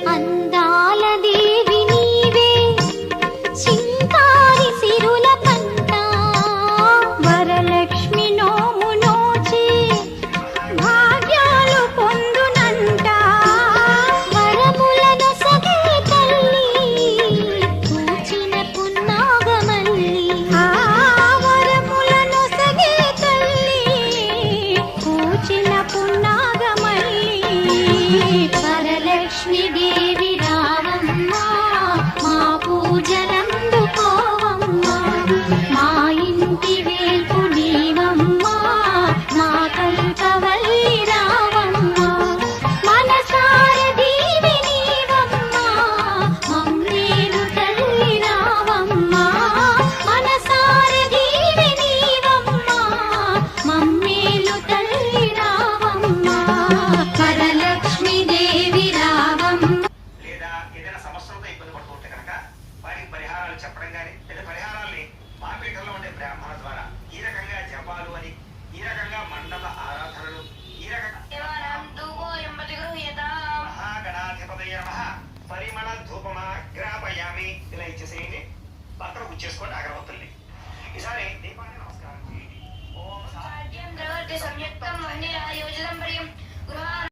అందాల దేవి నీవే చింకారి సిరుల పంట వరలక్ష్మి నోము నోచి భాగ్యాలు పొందునంట వరములను సగే తల్లి పూచిన పున్నాగమల్లి వరములను సగే తల్లి పూచిన పున్నాగమల్లి వరలక్ష్మి దేవి రావమ్మ మా పూజలందుకోవమ్మ మా ఇంటి వేల్పు నీవమ్మ మా కల్పవల్లి రావమ్మ మనసార దీవి నీవమ్మ మమ్మేలు తల్లి రావమ్మ మనసార దీవి నీవమ్మ మమ్మేలు తల్లి రావమ్మ వరలక్ష్మి దేవి రావమ్మ. లేదా ఏదైనా సమస్యలతో ఇబ్బంది పడుతూ ఉంటే కనుక వారికి పరిహారాలు చెప్పడం కానీ లేదా పరిహారాల్ని మా పీఠంలో ఉండే బ్రాహ్మణ ద్వారా ఈ రకంగా జపాలు అని ఈ రకంగా మండప ఆరాధనలు ఈ రకంగా మహాగణాధిపతయ నమః పరిమళ ధూపమా గ్రాపయామి ఇలా ఇచ్చేసేయండి. పక్కన గుచ్చేసుకోండి అగరవత్తుల్ని. ఈసారి దీపాన్ని నమస్కారం చేయండి. ఓం సంయుక్తం మందిర యోజితం